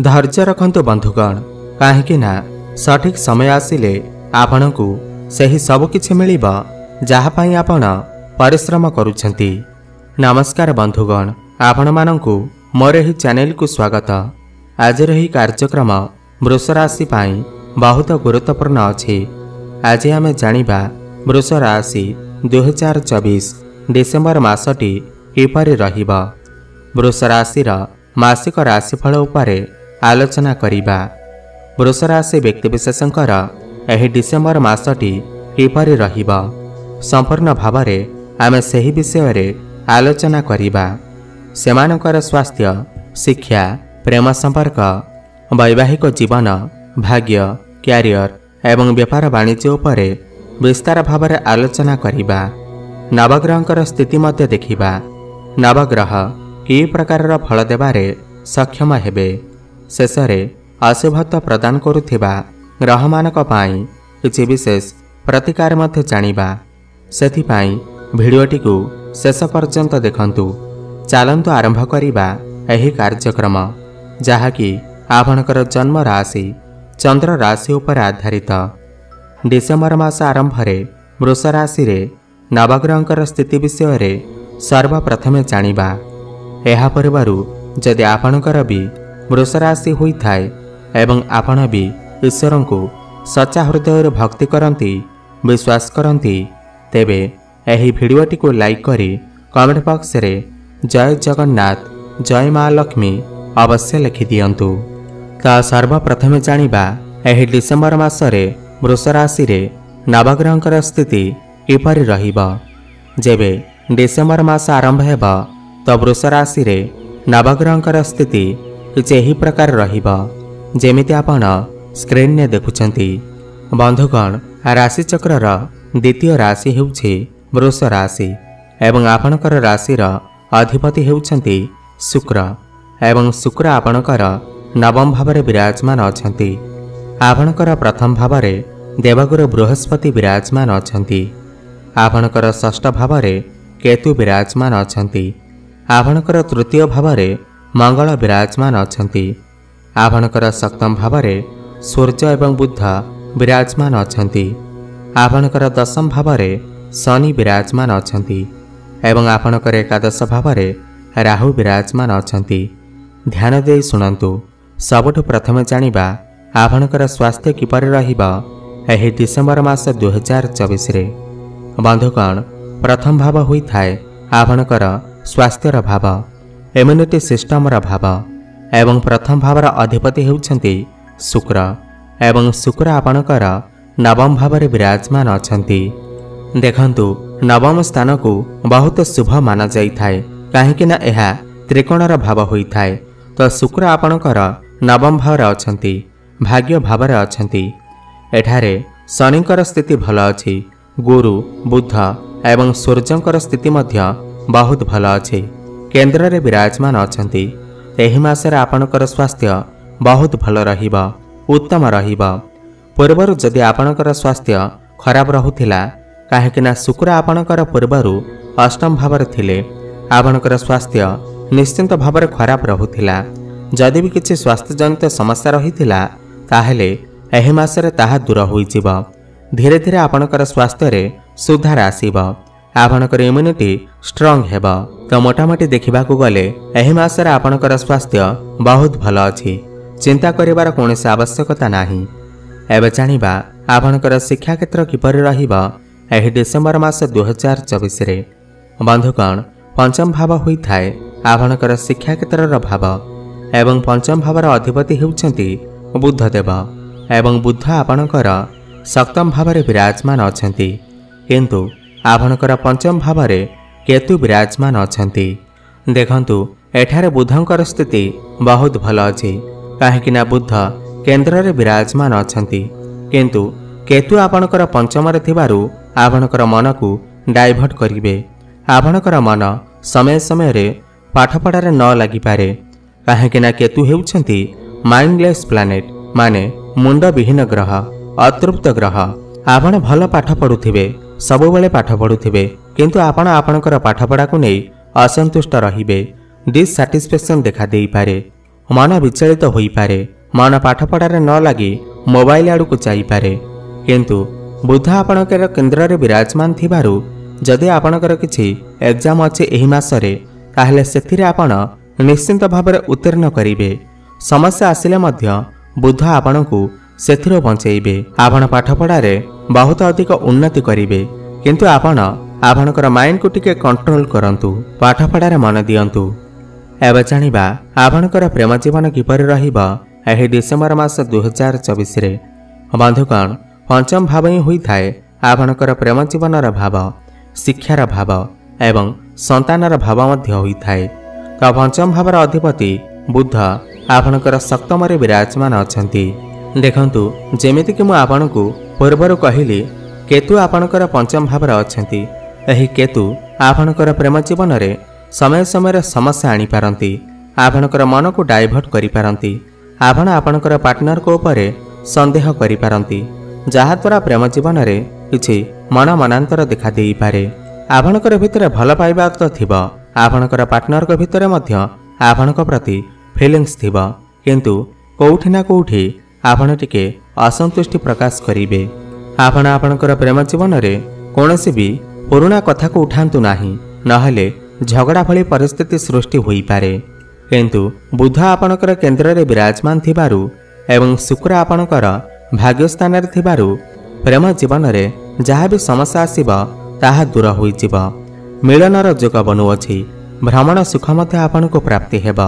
धैर्य रखंतु बंधुगण, कहीं सठिक समय आसिले आपणकु सही सबकिछि मिलिबा जहाँपाई आपण परिश्रम करुछंती। नमस्कार बंधुगण, आपण मानंकु मोर एही चैनल को स्वागत। आज रही कार्यक्रम वृष राशि पाई बहुत गुरुत्वपूर्ण अछि। आज आमे जानिबा वृष राशि 2024 डिसेम्बर मासटी किपरि रहिबा। वृष राशि मासिक राशिफल उपरे आलोचना करिबा। वृष राशि व्यक्तिविशेषंकर एही डिसेम्बर मासटी किपरि रहिबा संपूर्ण भावरे आमे सही विषय रे आलोचना करिबा। सेमानकर स्वास्थ्य, शिक्षा, प्रेम संपर्क, वैवाहिक जीवन, भाग्य, क्यारियर एवं व्यापार वाणिज्य उपरे विस्तार भावरे आलोचना करिबा। नवग्रहंकर स्थिति मध्य देखिबा। नवग्रह कि प्रकार फल देबारे सक्षम हेबे। शेषरे अशुभत्व प्रदान करुथिबा ग्रहमानक पाई किछि विशेष प्रतिकार मध्य जानिबा। सेथिपाई भिडियोटी को शेष पर्यंत देखंतु। चलंतु आरंभ करिबा एही कार्यक्रम, जहाँकि आपणकर जन्म राशि चंद्र राशि उपर आधारित। डिसेम्बर मास आरंभरे वृष राशि रे नवग्रहंकर स्थिति विषय रे सर्वप्रथमे जानिबा। एहा परिवारु जदि आपणकर भी वृष राशि होइथाय एवं आपण भी ईश्वर को सच्चा हृदय भक्ति करती, विश्वास करती, तेबे एही भिडियोटी को लाइक करी कमेंट बॉक्स रे जय जगन्नाथ, जय माँ लक्ष्मी अवश्य लिखि दियंतु। ता सर्वप्रथमे जानिबा एही डिसेम्बर मासरे वृष राशि रे नवग्रहंकर स्थिति किपरि रहिबा। जेबे डिसेम्बर मास आरंभ हेबा तो वृष राशि रे नवग्रहंकर स्थिति किछि एही प्रकार रहिबा जेमिति आपण स्क्रीन ने देखुछंती। बंधुगण, राशि चक्रर द्वितीय राशि हेउछि वृष राशि एवं आपणकर राशिर अधिपति हेउछंती शुक्र एवं शुक्र आपणकर नवम भावरे विराजमान अछंती। आपणकर प्रथम भावरे देवगुरु बृहस्पति विराजमान अछंती। आपणकर षष्ठ भावरे केतु विराजमान अछंती। आपणकर तृतीय भावरे मंगल विराजमान अछंती। आपणकर सप्तम भावरे सूर्य एवं बुध विराजमान अछंती। आपणकर दशम भावरे शनि विराजमान अछंती एवं आपणकर एकादश भावरे राहु विराजमान अछंती। ध्यान देई सुनंतु। सबुठु प्रथमे जानिबा आपणकर स्वास्थ्य किपरि रहिबा एही डिसेम्बर मास 2024 रे। बंधुगण, प्रथम भाव होइथाय आपणकर स्वास्थ्यर भाव, इम्यूनिटी सिस्टमर भाव एवं प्रथम भावर अधिपति हेउछंती शुक्र एवं शुक्र आपणकर नवम भावरे विराजमान अछंती। देखंतु, नवम स्थान को बहुत शुभ माना जाइथाय, काहेकि ना एहा त्रिकोणर भाव होइथाय। तो शुक्र आपणकर नवम भावरे अछंती, भाग्य भावरे अछंती। एठारे शनिकर स्थिति भल अछि। गुरु, बुध एवं सूर्यंकर स्थिति मध्य बहुत भल अछि। केंद्र रे विराजमान अछंती। एही मासरे आपणकर स्वास्थ्य बहुत भल रहिबा, उत्तम रहिबा। पूर्वरु जदि आपणकर स्वास्थ्य खराब रहुथिला, काहेकि ना शुक्र आपणकर पूर्वरु अष्टम भावर थिले, आपणकर स्वास्थ्य निश्चिंत भावर खराब रहुथिला। जदि भी किछि स्वास्थ्य जनित समस्या रहिथिला, ताहेले एही मासरे ताहा दूर होइजिबा। धीरे धीरे आपणकर स्वास्थ्य रे सुधार आसीबा। आपणकर इम्यूनिटी स्ट्रांग हेबा। तो मोटामोटी देखिबाकू गले एही मासरे आपणकर स्वास्थ्य बहुत भल अछि। चिंता करिवार कोनोसी आवश्यकता नाही। एबे जानिबा आपणकर शिक्षा क्षेत्र किपरि रहिबा एही डिसेम्बर मास 2024 रे। बंधुगण, पंचम भाव होइथाय आपणकर शिक्षा क्षेत्रर भाव एवं पंचम भावर अधिपति हेउछंती बुधदेव एवं बुध आपणकर सप्तम भावरे विराजमान अछंती। किंतु आपणकर पंचम भावरे केतु विराजमान अछंती। देखंतु, एठारे बुधंकर स्थिति बहुत भल अछि, काहेकि ना बुध केंद्र रे विराजमान अछंती। किंतु केतु आपणकर पंचम रे थिबारु आपणकर मन को डाइवर्ट करिवे। आपणकर मन समय समय रे पाठपढ़ा रे न लागि पारे, काहेकि ना केतु हेउछंती माइंडलेस प्लैनेट, माने मुंड विहीन ग्रह, अतृप्त ग्रह। आपण भल पाठ पढ़ुथिबे, सबुबेले पाठ पढ़ुथिबे, किंतु आपण आपणकर पाठपढ़ा को नहीं असंतुष्ट रहिबे। डिससाटिस्फैक्शन देखा देई पारे। मन विचलित हो पारे, मन पाठपढ़ार न लगी मोबाइल आड़ को जापे। किंतु बुध आपणकर केन्द्र में विराजमान थिबारु जदि आपणकर किछि एग्जाम अच्छे एही मासरे ताहले सेथिरे आपण निश्चिंत भाव उत्तीर्ण करिवे। समस्या आसिले मध्य बुध आपणकु सेथिरो बंचेइबे। आपण पाठपढ़ारे बहुत अधिक उन्नति करिवे, किंतु आपणकर माइंड को टिके कंट्रोल करंतु, पाठपढ़ारे मन दियंतु। एबे जानिबा आपणकर प्रेम जीवन किपरि रहिबा एही डिसेम्बर मास 2024 रे। बंधुगण, पंचम भाव ही होई थाए आपणकर प्रेम जीवनर भाव, शिक्षार भाव एवं संतानर भाव मध्य होई थाए। तो पंचम भावर अधिपति बुध आपणकर सप्तम रे विराजमान अछंती। देखंतु जेमिति कि मु आपणकु पूर्वरु कहिली केतु आपणकर पंचम भावर अछंती। एही केतु आपणकर प्रेम जीवन रे समय समय समस्या आनी पारंती, आपणकर मन को डाइवर्ट करि पारंती। आपणकर पार्टनर को ऊपर संदेह करि पारंती, जहा द्वारा प्रेम जीवन रे किछि मन मनांतर देखा देई पारे। आपणकर भितर भल पाइबा तो थिबो, आपणकर पार्टनर को भितर मध्य आपणक प्रति फीलिंग्स थिबो, किंतु कोउठी ना कोउठी आपण टिके असंतुष्टि प्रकाश करिवे। आपणकर प्रेम जीवन रे कोनोसी भी पुराना कथा को उठांतु नाही, नहले झगड़ा भली परिस्थिति सृष्टि होई पारे। किंतु बुध आपणकर केन्द्र रे विराजमान थिबारु एवं शुक्र आपणकर भाग्यस्थान रे थिबारु प्रेम जीवन रे जहाँ भी समस्या आसिबा ताहा दूर होई जिबा। मिलनर जोग बनुअछि, भ्रमण सुख मध्य आपनको प्राप्ति हेबा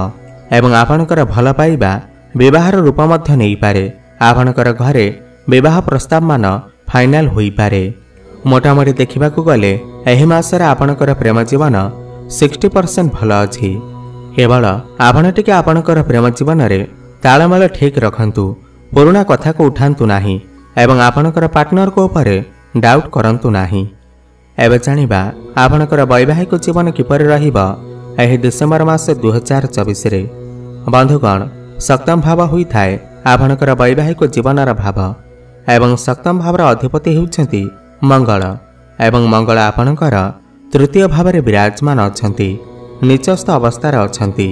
एवं आपणकर भल पाइबा विवाहर रूप मध्य नहीं पारे। आपणकर घरे विवाह प्रस्ताव मान फाइनाल होई पारे। मोटामोटी देखिबाकू गले एही मासरे आपणकर प्रेम जीवन 60% भल अछि। केवल आपण टिके आपणकर प्रेम जीवन रे तालमेल ठीक रखंतु, पुराना कथा को उठांतु नाही एवं आपणकर पार्टनर को ऊपर डाउट करंतु नाही। एबे जानिबा आपणकर वैवाहिक जीवन किपरि रहिबा एही डिसेम्बर मास 2024 रे। बंधुगण, सप्तम भाव होई थाए आपणकर वैवाहिक जीवनर भाव एवं सप्तम भावर अधिपति हेउछंती मंगल एवं मंगल आपणकर तृतीय भाव रे विराजमान अछंती, नीचस्थ अवस्थार अछंती।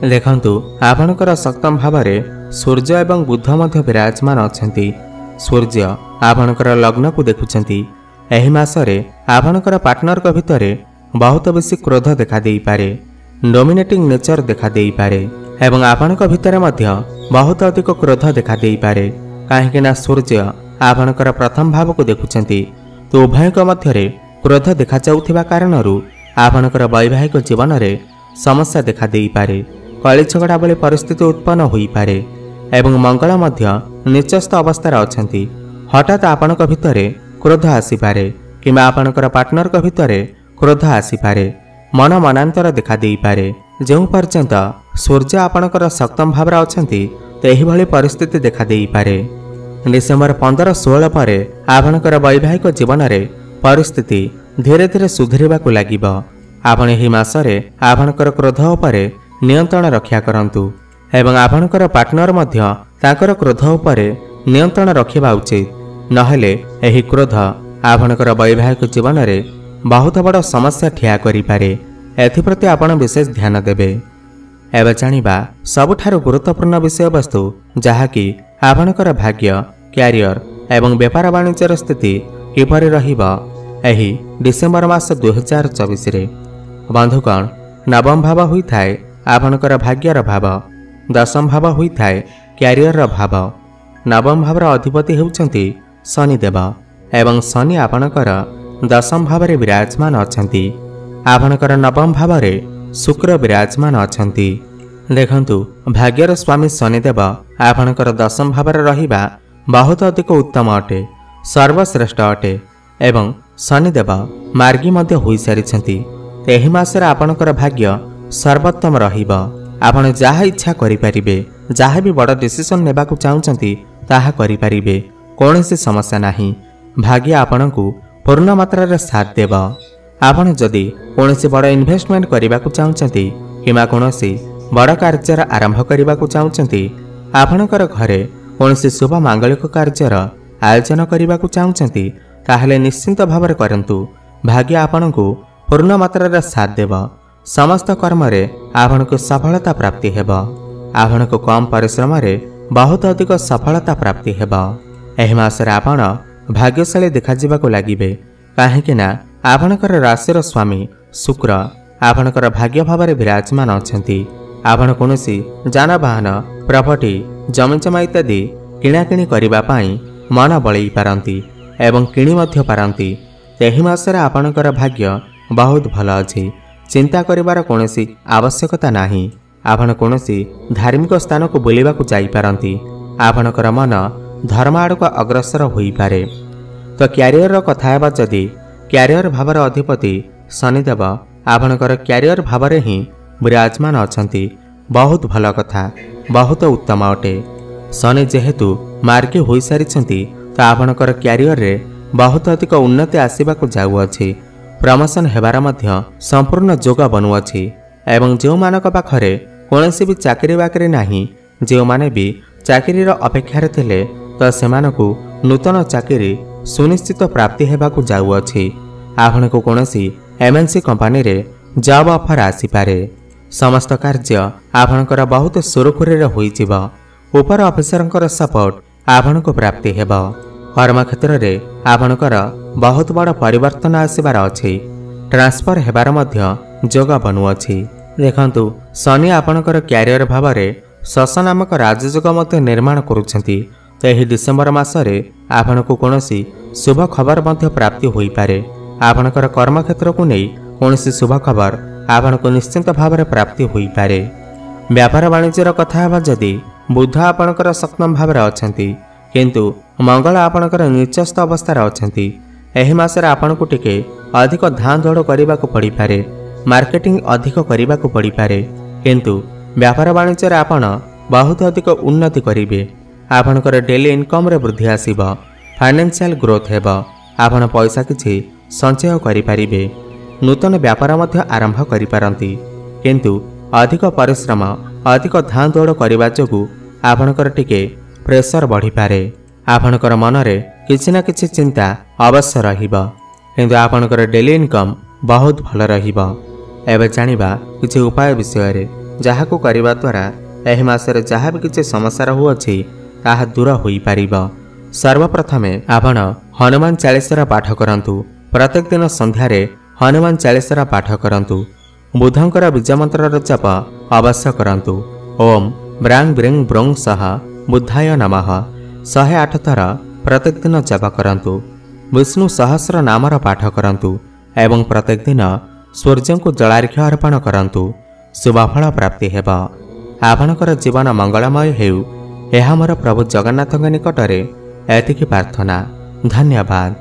देखंतु आपणकर सप्तम भाव रे सूर्य एवं बुध मध्य विराजमान अछंती। सूर्य आपणकर लग्न को देखुछंती। एही मासरे आपणकर पार्टनर को भितरे बहुत बेसी क्रोध देखा देई पारे, डोमिनेटिंग नेचर देखा देई पारे एवं आपणक भितरे मध्य बहुत अधिक क्रोध देखा देई पारे। काहेकि ना सूर्य आपणकर प्रथम भाव को देखुछंती, तो उभयक मध्यरे क्रोध देखा जाउथिबा कारणरू आपणकर वैवाहिक जीवन रे समस्या देखा देई पारे, कଳି झगड़ा भली परिस्थिति उत्पन्न होई पारे एवं मंगल मध्य निचस्थ अवस्थार अछंती। हठात आपणक भितरे क्रोध आसीपारे किंबा आपणकर पार्टनर को भितरे क्रोध आसीपारे, मन मनांतर देखा देई पारे। जो पर्यंत सूर्य आपणकर सप्तम भाव अछंती तो एही भली परिस्थिति देखा देई पारे। डिसेम्बर 15-16 पर आपणकर वैवाहिक जीवन रे परिस्थिति धीरे धीरे सुधरिबाकू लागिबो। आपण एही मासरे आपणकर क्रोध उपरे नियंत्रण रक्षा करंतु एवं आपणकर पार्टनर मध्य ताकर क्रोध उपरे नियंत्रण रखिबा उचित, नहले एही क्रोध आपणकर वैवाहिक जीवन रे बहुत बड़ समस्या ठिया करि पारे। एथिप्रति आपण विशेष ध्यान देबे। एबे जानिबा सबुठारु गुरुत्वपूर्ण विषय वस्तु जहाँकि आपणकर भाग्य, क्यारियर एवं व्यापार वाणिज्यर स्थिति किपरि रहिबा एही डिसेम्बर मास 2024 रे। बंधुगण, नवम भाव होई थाए आपणकर भाग्यर भाव, दशम भाव होई थाए क्यारियर भाव। नवम भावर अधिपति हेउछंती शनिदेव एवं शनि आपणकर दशम भाव रे विराजमान अछंती। आपणकर नवम भाव रे शुक्र विराजमान अछंती। देखंतु भाग्यर स्वामी शनिदेव आपणकर दशम भाव रे रहिबा बहुत अधिक उत्तम अटे, सर्वश्रेष्ठ अटे एवं शनिदेव मार्गी मध्य होई सारिछंती। एही मासरे आपणकर भाग्य सर्वोत्तम रहिबा। आपण जहा इच्छा करि परिबे, जहा भी बड़ डिसिजन नेबाकू चाहुचंती ताहा करि परिबे, कोनोसी समस्या नाही। भाग्य आपणकू पूर्ण मात्रा रे साथ देबा। आपण जदि कोनोसी बड़ इन्वेस्टमेंट करिबाकू चाहुचंती किमा कोनोसी बड़ कार्यर आरंभ करिबाकू चाहुचंती, आपणकर घरे कोनोसी शुभ मांगलिक कार्यर आयोजन करिबाकू चाहुचंती ताहले निश्चिंत भावरे करंतु। भाग्य आपणकू पूर्ण मात्रा रे साथ देबा। समस्त कर्म रे आपणकू सफलता प्राप्ति हेबा। आपण को कम परिश्रम बहुत अधिक सफलता प्राप्ति हेब। एहि मासरे आपण भाग्यशाली देखाजिबाकु लागिबे काहेकि ना आपणकर राशिर स्वामी शुक्र आपणकर भाग्य भाव विराजमान अछंती। आपण कोनोसी जानवाहन प्रॉपर्टी जमीजमा इत्यादि किणाकिणी करिबा पई मन बळई पारंती एवं किणी मध्य पारंती। एहि मासरे आपणकर भाग्य बहुत भल अछि। चिंता करिबार कोनोसी आवश्यकता नाही। आपण कोनोसी धार्मिक स्थान को बुलिबाकु जाई पारंती। आपणकर मन धर्म आड़क अग्रसर होई पारे। तो क्यारियर कथा हेबा जदि क्यारियर भावर अधिपति शनिदेव आपणकर क्यारियर भाव ही विराजमान अछंती। बहुत भल कथा, बहुत उत्तम अटे। शनि जेहेतु मार्गी होई सारिछंती तो आपणकर क्यारियर रे बहुत अधिक उन्नति आसीबाकु जाउअछि। प्रमोशन हेबार मध्य संपूर्ण जोग बनुअछि एवं जो मानक पाखरे कोनोसी भी चाकरी बाकरी नाही, जो माने भी चाकरीर अपेक्षार थिले तो सेमानकु नूतन चाकरी सुनिश्चित प्राप्ति हेबाकु जाउअछि। आपणको कोनोसी एमएनसी कंपनी रे जॉब ऑफर आसी पारे। समस्त कार्य आपणकर बहुत सुरखुरे होई जिवो। ऊपर ऑफिसरंकर सपोर्ट आपणको प्राप्ति हेबो। कर्म क्षेत्र रे आपणकर बहुत बड़ परिवर्तन आसीबार अछि। ट्रांसफर हेबार मध्य जोग बनुअछि। देखंतु शनि आपणकर क्यारियर भाव रे शश नामक राजयोग मध्य निर्माण करुछंती। तो यही डिसेम्बर मासरे आपणको कोनोसी शुभ खबर मध्य प्राप्ति होई पारे। आपणकर कर्म क्षेत्र को नहीं कोनोसी शुभ खबर आपणको निश्चित भाव रे प्राप्ति होई पारे। व्यापार वाणिज्यर कथा हेबा जदि बुध आपणकर सप्तम भाव रे अछंती किंतु मंगल आपणकर नीचस्थ अवस्था अछंती। एहि मासरे आपणको टिके अधिक धां दौड़ करिबाकु पड़ी पारे। मार्केटिंग अधिक करिबाकु पड़ी पारे किंतु व्यापार वाणिज्य आपण बहुत अधिक उन्नति करिवे। आपणकर डेली इनकम रे वृद्धि आसीबो। फाइनेंशियल ग्रोथ हेबो। आपण पैसा किछि संचय करि पारिबे। नूतन व्यापार मध्य आरंभ करि पारंती किंतु अधिक परिश्रम अधिक धां दौड़ करिबा जोगु आपणकर टिके प्रेशर बढ़ी पारे। आपणकर मनरे किछि ना किछि चिंता अवश्य रहिबो किंतु आपणकर डेली इनकम बहुत भल रहिबो। एबे जानिबा किछि उपाय विषय रे जाहाकु करिबा द्वारा एहि मासरे जहाँ भी किछि समस्या रहुअछि ताहा दूर होई पारिबो। सर्वप्रथमे आपण हनुमान चालीसार पाठ करंतु। प्रत्येक दिन संध्यारे हनुमान चालीसार पाठ करंतु। बुधंकर बीज मंत्र जप अवश्य करंतु। ओम ब्रांग ब्रिंग ब्रोंग सह बुद्धाय नमः 108 थर प्रत्येक दिन जप करंतु। विष्णु सहस्र नामर पाठ करंतु एवं प्रत्येक दिन सूर्य को जलार्घ्य अर्पण करंतु। शुभफल प्राप्ति हेब। आपणकर जीवन मंगलमय हेउ एहा मोर प्रभु जगन्नाथଙ୍କ निकटरे एतिकी प्रार्थना। धन्यवाद।